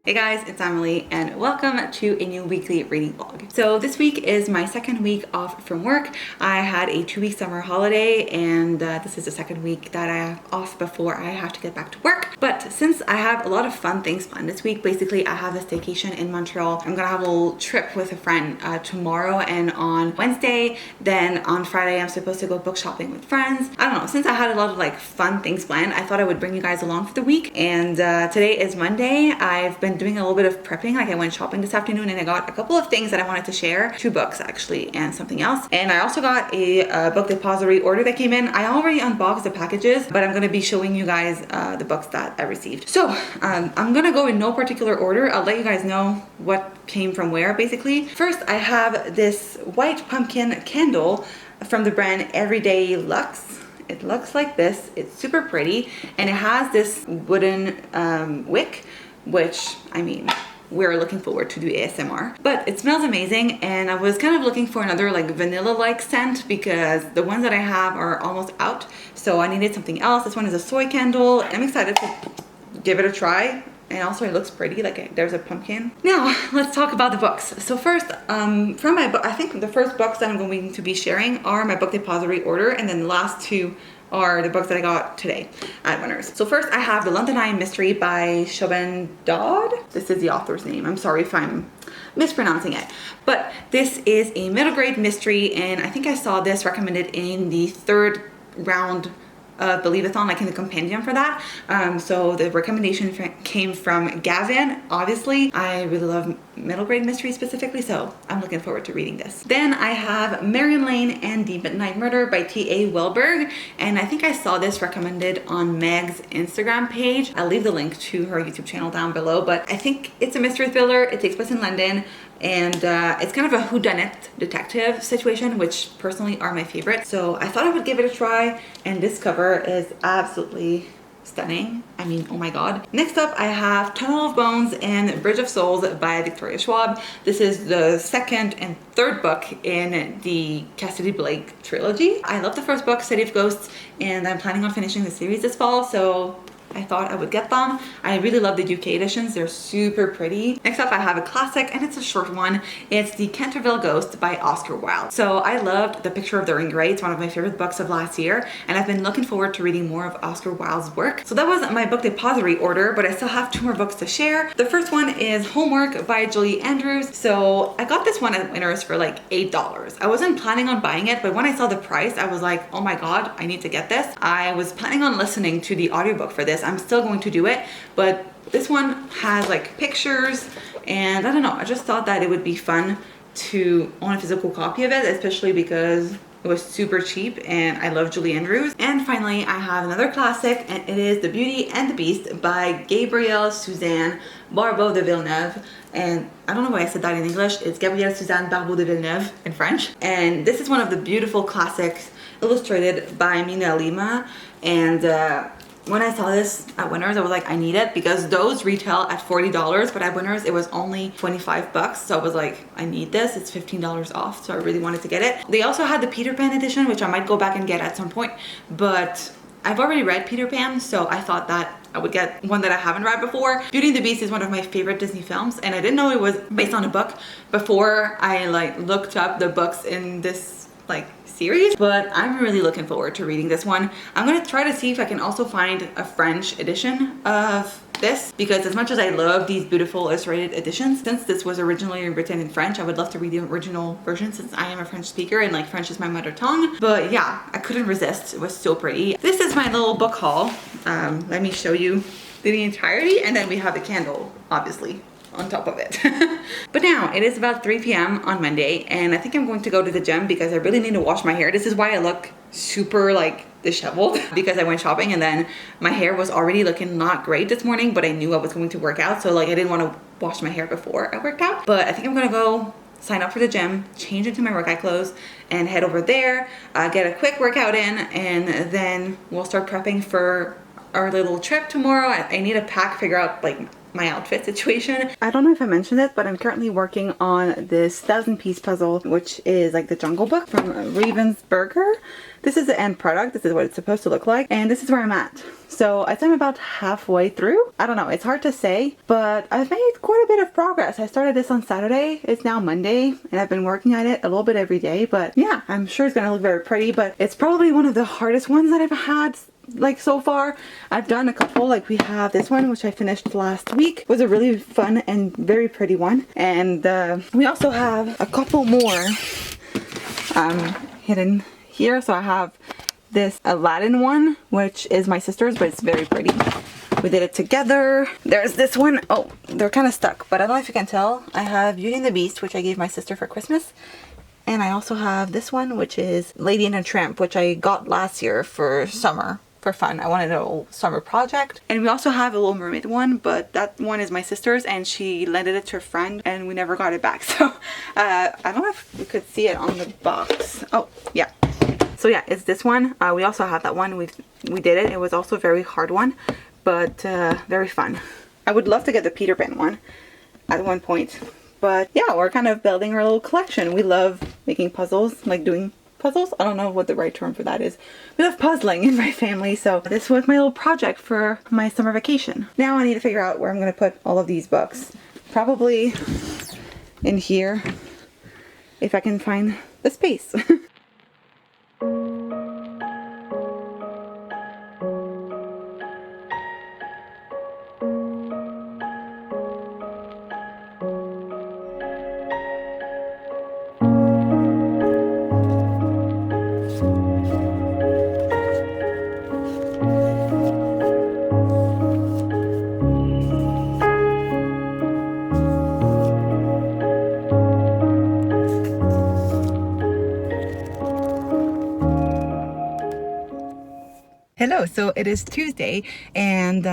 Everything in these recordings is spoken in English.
Hey guys, it's Emily and welcome to a new weekly reading vlog. So this week is my second week off from work. I had a 2-week summer holiday and this is the second week that I have off before I have to get back to work. But since I have a lot of fun things planned this week, basically I have a staycation in Montreal. I'm gonna have a little trip with a friend tomorrow and on Wednesday. Then on Friday I'm supposed to go book shopping with friends. I don't know, since I had a lot of like fun things planned, I thought I would bring you guys along for the week. And today is Monday. I've been doing a little bit of prepping. Like I went shopping this afternoon and I got a couple of things that I wanted to share. 2 books actually and something else. And I also got a book depository order that came in. I already unboxed the packages, but I'm gonna be showing you guys the books that I received. So I'm gonna go in no particular order. I'll let you guys know what came from where basically. First, I have this white pumpkin candle from the brand Everyday Luxe. It looks like this. It's super pretty and it has this wooden wick, which, I mean, we're looking forward to do ASMR. But it smells amazing and I was kind of looking for another like vanilla-like scent because the ones that I have are almost out. So I needed something else. This one is a soy candle. I'm excited to give it a try. And also it looks pretty, like there's a pumpkin. Now, let's talk about the books. So first, from my book, I think the first books that I'm going to be sharing are my book depository order, and then the last 2 are the books that I got today at Winners. So first I have The London Eye Mystery by Siobhan Dodd. This is the author's name. I'm sorry if I'm mispronouncing it. But this is a middle grade mystery and I think I saw this recommended in the 3rd round Believe-a-thon, like in the compendium for that. So the recommendation came from Gavin. Obviously, I really love middle grade mysteries specifically, so I'm looking forward to reading this. Then I have Marion Lane and the Midnight Murder by T.A. Welberg, and I think I saw this recommended on Meg's Instagram page. I'll leave the link to her YouTube channel down below, but I think it's a mystery thriller. It takes place in London. And it's kind of a whodunit detective situation, which personally are my favorite. So I thought I would give it a try, and this cover is absolutely stunning. I mean, oh my god. Next up, I have Tunnel of Bones and Bridge of Souls by Victoria Schwab. This is the 2nd and 3rd book in the Cassidy Blake trilogy. I love the first book, City of Ghosts, and I'm planning on finishing the series this fall, so I thought I would get them. I really love the UK editions. They're super pretty. Next up, I have a classic and it's a short one. It's The Canterville Ghost by Oscar Wilde. So I loved The Picture of Dorian Gray. It's one of my favorite books of last year and I've been looking forward to reading more of Oscar Wilde's work. So that was my book depository order, but I still have 2 more books to share. The first one is Homework by Julie Andrews. So I got this one at Winners for like $8. I wasn't planning on buying it, but when I saw the price, I was like, oh my god, I need to get this. I was planning on listening to the audiobook for this. I'm still going to do it, but this one has like pictures and I don't know, I just thought that it would be fun to own a physical copy of it, especially because it was super cheap and I love Julie Andrews. And finally, I have another classic and it is The Beauty and the Beast by Gabrielle Suzanne Barbeau de Villeneuve. And I don't know why I said that in English. It's Gabrielle Suzanne Barbeau de Villeneuve in French. And this is one of the beautiful classics illustrated by Mina Lima. And when I saw this at Winners, I was like, I need it because those retail at $40, but at Winners it was only 25 bucks. So I was like, I need this. It's $15 off. So I really wanted to get it. They also had the Peter Pan edition, which I might go back and get at some point, but I've already read Peter Pan, so I thought that I would get one that I haven't read before. Beauty and the Beast is one of my favorite Disney films, and I didn't know it was based on a book before I like looked up the books in this like series, but I'm really looking forward to reading this one. I'm gonna try to see if I can also find a French edition of this, because as much as I love these beautiful illustrated editions, since this was originally written in French, I would love to read the original version since I am a French speaker and like French is my mother tongue. But yeah, I couldn't resist. It was so pretty. This is my little book haul. Let me show you the entirety, and then we have the candle, obviously, on top of it. But now it is about 3 p.m. on Monday and I think I'm going to go to the gym because I really need to wash my hair. This is why I look super like disheveled because I went shopping and then my hair was already looking not great this morning, but I knew I was going to work out, so like I didn't want to wash my hair before I worked out. But I think I'm gonna go sign up for the gym, change into my workout clothes and head over there, get a quick workout in, and then we'll start prepping for our little trip tomorrow. I need to pack, figure out like my outfit situation. I don't know if I mentioned it, but I'm currently working on this 1000-piece puzzle, which is like the Jungle Book from Ravensburger. This is the end product. This is what it's supposed to look like, and this is where I'm at. So I'd say I'm about halfway through. I don't know, it's hard to say, but I've made quite a bit of progress. I started this on Saturday. It's now Monday, and I've been working on it a little bit every day, but yeah, I'm sure it's gonna look very pretty, but it's probably one of the hardest ones that I've had like so far. I've done a couple, like we have this one which I finished last week. It was a really fun and very pretty one, and we also have a couple more hidden here. So I have this Aladdin one, which is my sister's, but it's very pretty. We did it together. There's this one. Oh, they're kind of stuck, but I don't know if you can tell. I have Beauty and the Beast, which I gave my sister for Christmas. And I also have this one, which is Lady and a Tramp, which I got last year for summer, for fun. I wanted a little summer project. And we also have a Little Mermaid one, but that one is my sister's, and she lended it to a friend, and we never got it back. So I don't know if we could see it on the box. Oh, yeah. So yeah, it's this one. We also have that one. We did it. It was also a very hard one, but very fun. I would love to get the Peter Pan one at one point. But yeah, we're kind of building our little collection. We love making puzzles, like doing puzzles. I don't know what the right term for that is. We love puzzling in my family, so this was my little project for my summer vacation. Now I need to figure out where I'm going to put all of these books. Probably in here, if I can find the space. Hello, so it is Tuesday, and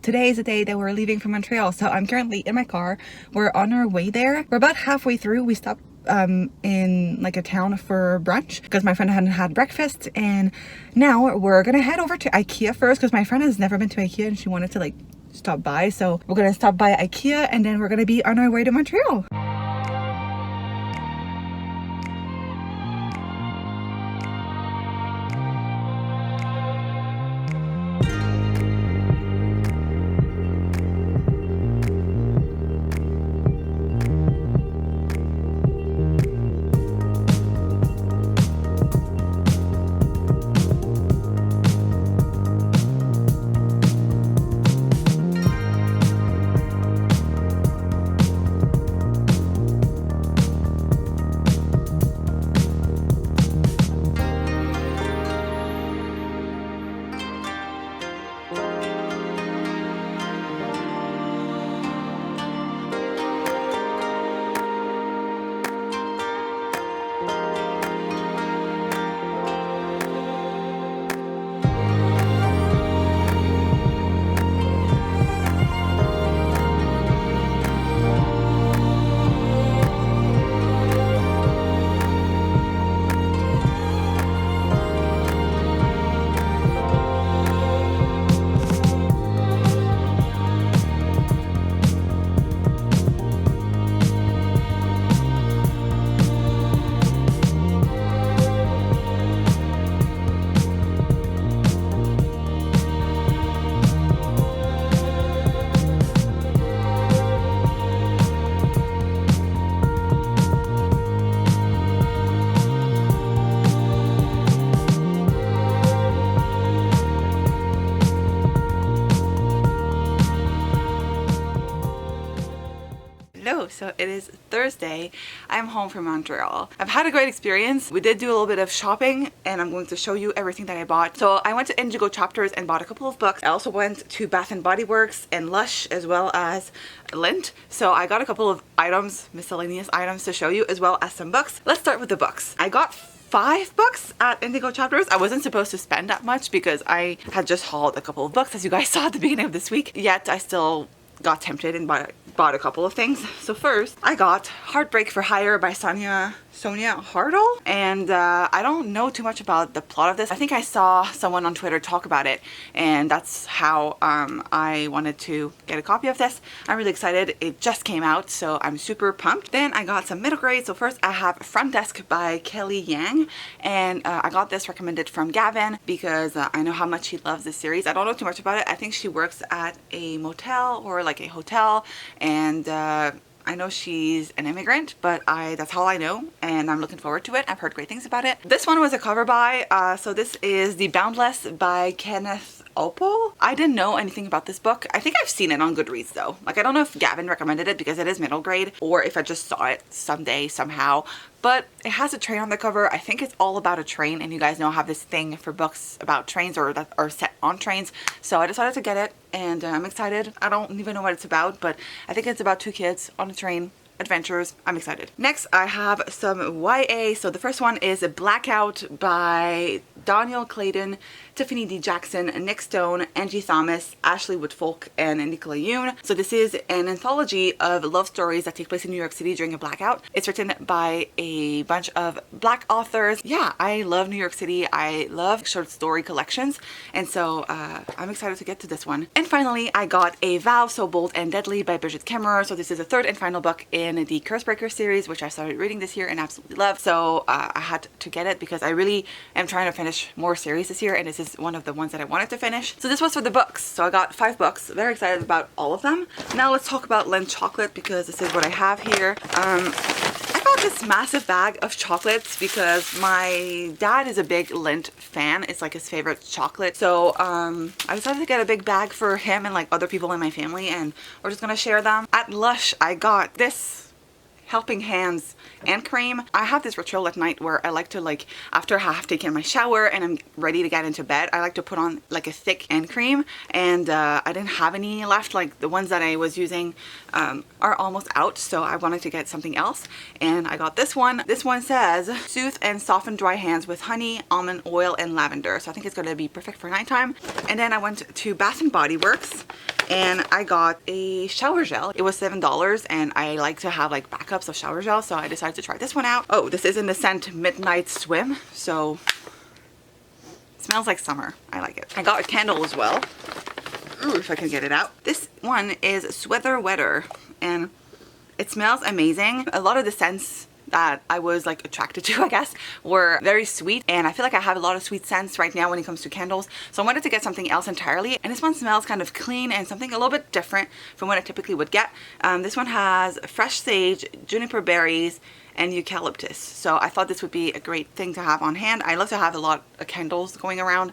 today is the day that we're leaving from Montreal. So I'm currently in my car. We're on our way there. We're about halfway through. We stopped in like a town for brunch because my friend hadn't had breakfast, and now we're gonna head over to IKEA first because my friend has never been to IKEA and she wanted to like stop by. So we're gonna stop by IKEA, and then we're gonna be on our way to Montreal. So it is Thursday. I'm home from Montreal. I've had a great experience. We did do a little bit of shopping, and I'm going to show you everything that I bought. So I went to Indigo Chapters and bought a couple of books. I also went to Bath and Body Works and Lush, as well as Lindt. So I got a couple of items, miscellaneous items to show you, as well as some books. Let's start with the books. I got 5 books at Indigo Chapters. I wasn't supposed to spend that much because I had just hauled a couple of books, as you guys saw at the beginning of this week. Yet I still got tempted and bought a couple of things. So first, I got Heartbreak for Hire by Sonia Sonia Hartle, and I don't know too much about the plot of this. I think I saw someone on Twitter talk about it, and that's how I wanted to get a copy of this. I'm really excited. It just came out, so I'm super pumped. Then I got some middle grade. So first I have Front Desk by Kelly Yang, and I got this recommended from Gavin because I know how much he loves this series. I don't know too much about it. I think she works at a motel or like a hotel, and I know she's an immigrant, but that's all I know, and I'm looking forward to it. I've heard great things about it. This one was a cover by, so this is The Boundless by Kenneth Opel. I didn't know anything about this book. I think I've seen it on Goodreads though. Like, I don't know if Gavin recommended it because it is middle grade, or if I just saw it someday somehow. But it has a train on the cover. I think it's all about a train, and you guys know I have this thing for books about trains or that are set on trains. So I decided to get it, and I'm excited. I don't even know what it's about, but I think it's about two kids on a train. Adventures. I'm excited. Next, I have some YA. So the first one is Blackout by Daniel Clayton, Tiffany D. Jackson, Nick Stone, Angie Thomas, Ashley Woodfolk, and Nicola Yoon. So this is an anthology of love stories that take place in New York City during a blackout. It's written by a bunch of Black authors. Yeah, I love New York City. I love short story collections, and so I'm excited to get to this one. And finally, I got A Vow So Bold and Deadly by Bridget Kemmerer. So this is the third and final book in the Cursebreaker series, which I started reading this year and absolutely love. So I had to get it because I really am trying to finish more series this year, and this is one of the ones that I wanted to finish. So this was for the books. So I got 5 books. Very excited about all of them. Now let's talk about Lindt chocolate, because this is what I have here. I got this massive bag of chocolates because my dad is a big Lindt fan. It's like his favorite chocolate. So I decided to get a big bag for him and like other people in my family, and we're just gonna share them. At Lush, I got this Helping Hands hand cream. I have this ritual at night where I like to, like, after I have taken my shower and I'm ready to get into bed, I like to put on like a thick hand cream, and I didn't have any left. Like, the ones that I was using are almost out, so I wanted to get something else, and I got this one. This one says soothe and soften dry hands with honey, almond oil, and lavender. So I think it's going to be perfect for nighttime. And then I went to Bath and Body Works and I got a shower gel. It was $7, and I like to have like backups of shower gel, so I decided to try this one out. Oh, this is in the scent Midnight Swim, so it smells like summer. I like it. I got a candle as well. Ooh, if I can get it out. This one is Sweater Weather, and it smells amazing. A lot of the scents that I was like attracted to, I guess, were very sweet, and I feel like I have a lot of sweet scents right now when it comes to candles, so I wanted to get something else entirely, and this one smells kind of clean and something a little bit different from what I typically would get. This one has fresh sage, juniper berries, and eucalyptus, so I thought this would be a great thing to have on hand. I love to have a lot of candles going around,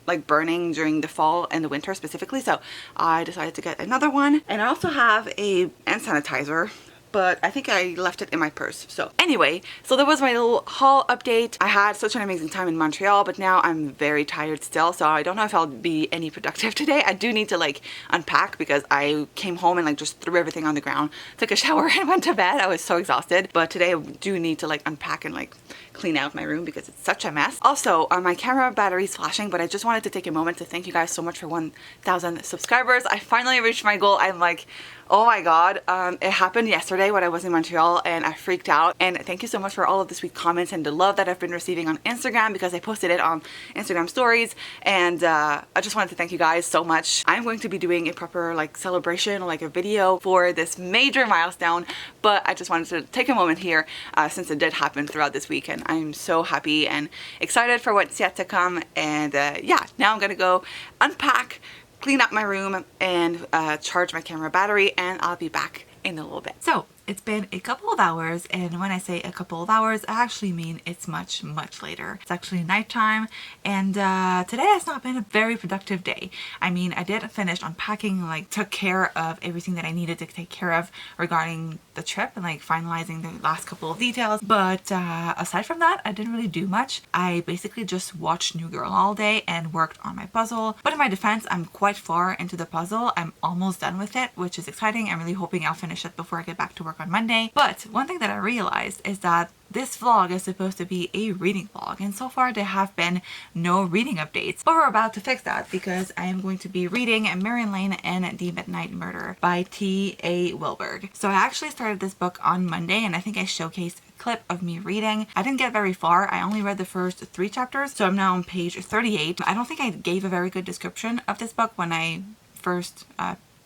like burning during the fall and the winter specifically, so I decided to get another one. And I also have a hand sanitizer, but I think I left it in my purse. So anyway, so that was my little haul update. I had such an amazing time in Montreal, but now I'm very tired still, so I don't know if I'll be any productive today. I do need to like unpack because I came home and like just threw everything on the ground, took a shower and went to bed. I was so exhausted, but today I do need to like unpack and like clean out my room because it's such a mess. Also, my camera battery is flashing, but I just wanted to take a moment to thank you guys so much for 1,000 subscribers. I finally reached my goal. I'm like, oh my god, it happened yesterday when I was in Montreal, and I freaked out. And thank you so much for all of the sweet comments and the love that I've been receiving on Instagram, because I posted it on Instagram stories, and I just wanted to thank you guys so much. I'm going to be doing a proper like celebration or like a video for this major milestone, but I just wanted to take a moment here since it did happen throughout this week, and I'm so happy and excited for what's yet to come. And yeah, now I'm gonna go unpack, clean up my room, and charge my camera battery, and I'll be back in a little bit. So it's been a couple of hours, and when I say a couple of hours, I actually mean it's much later. It's actually nighttime, and today has not been a very productive day. I mean, I did finish unpacking, like took care of everything that I needed to take care of regarding the trip and like finalizing the last couple of details, but aside from that, I didn't really do much. I basically just watched New Girl all day and worked on my puzzle, but in my defense, I'm quite far into the puzzle. I'm almost done with it, which is exciting. I'm really hoping I'll finish it before I get back to work on Monday. But one thing that I realized is that this vlog is supposed to be a reading vlog, and so far there have been no reading updates, but we're about to fix that because I am going to be reading Marion Lane and the Midnight Murder by T.A. Wilberg. So I actually started this book on Monday, and I think I showcased clip of me reading. I didn't get very far. I only read the first 3 chapters, so I'm now on page 38. I don't think I gave a very good description of this book when I first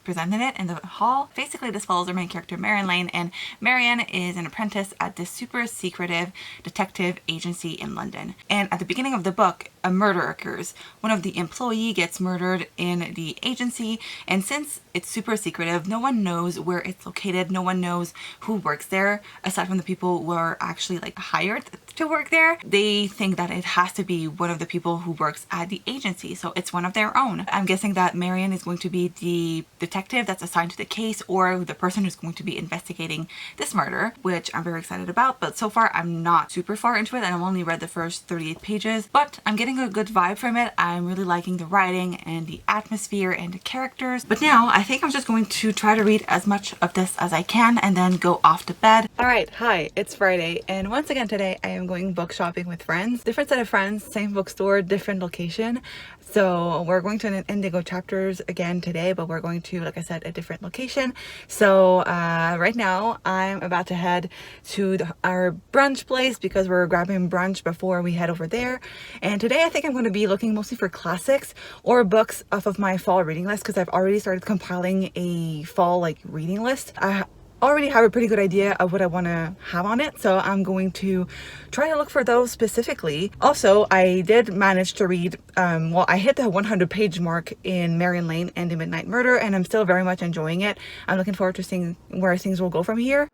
presented it in the hall. Basically, this follows our main character, Marion Lane, and Marion is an apprentice at this super secretive detective agency in London. And at the beginning of the book, a murder occurs. One of the employees gets murdered in the agency, and since it's super secretive, no one knows where it's located, no one knows who works there, aside from the people who are actually like hired to work there. They think that it has to be one of the people who works at the agency, so it's one of their own. I'm guessing that Marion is going to be the detective that's assigned to the case, or the person who's going to be investigating this murder, which I'm very excited about. But so far I'm not super far into it, and I've only read the first 38 pages, but I'm getting a good vibe from it. I'm really liking the writing and the atmosphere and the characters. But now I think I'm just going to try to read as much of this as I can and then go off to bed. Alright, hi, it's Friday, and once again today I am going book shopping with friends. Different set of friends, same bookstore, different location. So we're going to an Indigo Chapters again today, but we're going to, like I said, a different location. So right now I'm about to head to our brunch place because we're grabbing brunch before we head over there. And today I think I'm going to be looking mostly for classics or books off of my fall reading list, because I've already started compiling a fall like reading list. I already have a pretty good idea of what I want to have on it, so I'm going to try to look for those specifically. Also, I did manage to read, well, I hit the 100-page mark in Marion Lane and the Midnight Murder, and I'm still very much enjoying it. I'm looking forward to seeing where things will go from here.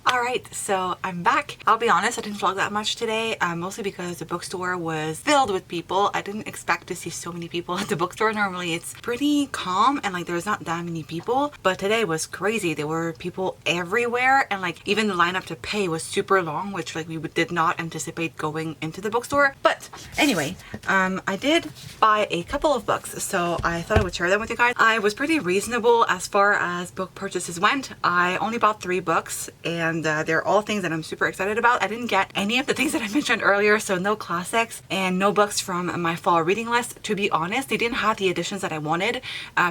Alright, so I'm back. I'll be honest, I didn't vlog that much today, mostly because the bookstore was filled with people. I didn't expect to see so many people at the bookstore. Normally it's pretty calm and like there's not that many people, but today was crazy. There were people everywhere, and like even the lineup to pay was super long, which like we did not anticipate going into the bookstore. But anyway, I did buy a couple of books, so I thought I would share them with you guys. I was pretty reasonable as far as book purchases went. I only bought 3 books, and they're all things that I'm super excited about. I didn't get any of the things that I mentioned earlier, so no classics and no books from my fall reading list. To be honest, they didn't have the editions that I wanted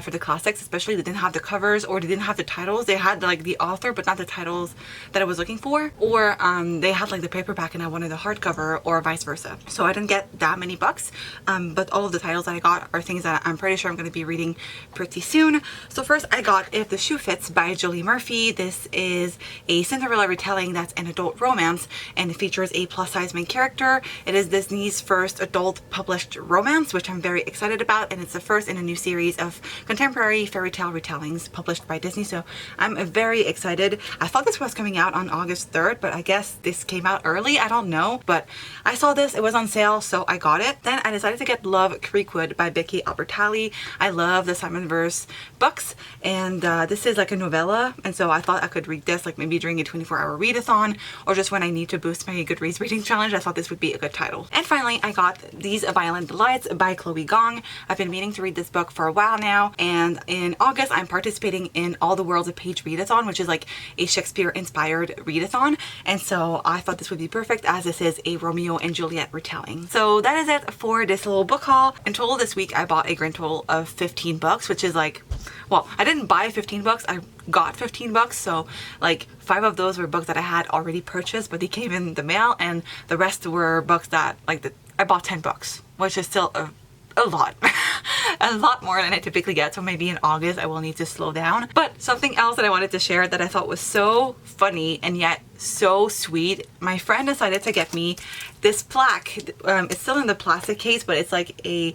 for the classics, especially they didn't have the covers, or they didn't have the titles. They had like the author but not the titles that I was looking for, or they had like the paperback and I wanted the hardcover, or vice versa. So I didn't get that many books, but all of the titles that I got are things that I'm pretty sure I'm going to be reading pretty soon. So first I got If the Shoe Fits by Julie Murphy. This is a Cinderella retelling that's an adult romance, and it features a plus-size main character. It is Disney's first adult published romance, which I'm very excited about, and it's the first in a new series of contemporary fairy tale retellings published by Disney, so I'm very excited. I thought this was coming out on August 3rd, but I guess this came out early. I don't know, but I saw this, it was on sale, so I got it. Then I decided to get Love Creekwood by Becky Albertalli. I love the Simon Verse books, and this is like a novella, and so I thought I could read this like maybe during a 24-hour readathon, or just when I need to boost my Goodreads reading challenge. I thought this would be a good title. And finally, I got These Violent Delights by Chloe Gong. I've been meaning to read this book for a while now, and in August I'm participating in All the World's a Page readathon, which is like a Shakespeare inspired readathon, and so I thought this would be perfect as this is a Romeo and Juliet retelling. So that is it for this little book haul. In total this week I bought a grand total of 15 books, which is like, well, I didn't buy 15 books, I got 15 books, so like 5 of those were books that I had already purchased but they came in the mail, and the rest were books that like I bought 10 books, which is still a lot. A lot more than I typically get, so maybe in August I will need to slow down. But something else that I wanted to share that I thought was so funny and yet so sweet, my friend decided to get me this plaque. It's still in the plastic case, but it's like a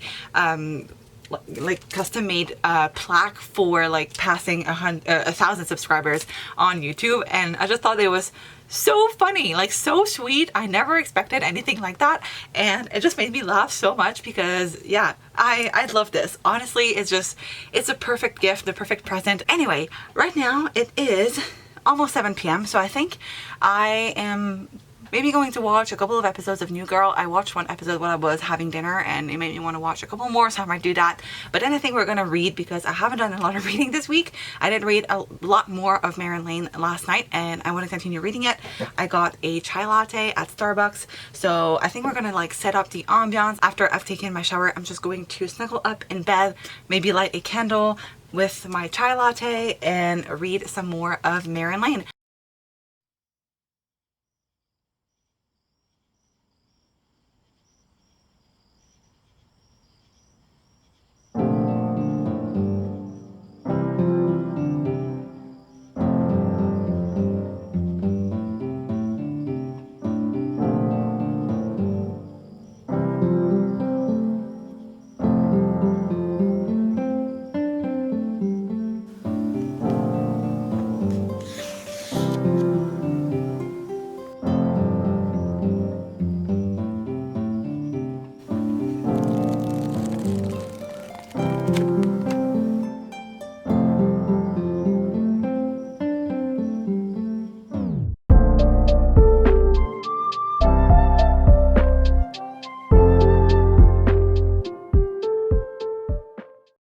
like custom made plaque for like passing 1,000 subscribers on YouTube, and I just thought it was so funny, like so sweet. I never expected anything like that, and it just made me laugh so much because yeah, I love this. Honestly, it's a perfect gift, the perfect present. Anyway, right now it is almost 7 p.m. so I think I am maybe going to watch a couple of episodes of New Girl. I watched one episode while I was having dinner and it made me want to watch a couple more, so I might do that. But then I think we're gonna read, because I haven't done a lot of reading this week. I did read a lot more of Mary Lane last night and I want to continue reading it. I got a chai latte at Starbucks, so I think we're gonna like set up the ambiance. After I've taken my shower, I'm just going to snuggle up in bed, maybe light a candle with my chai latte and read some more of Mary Lane.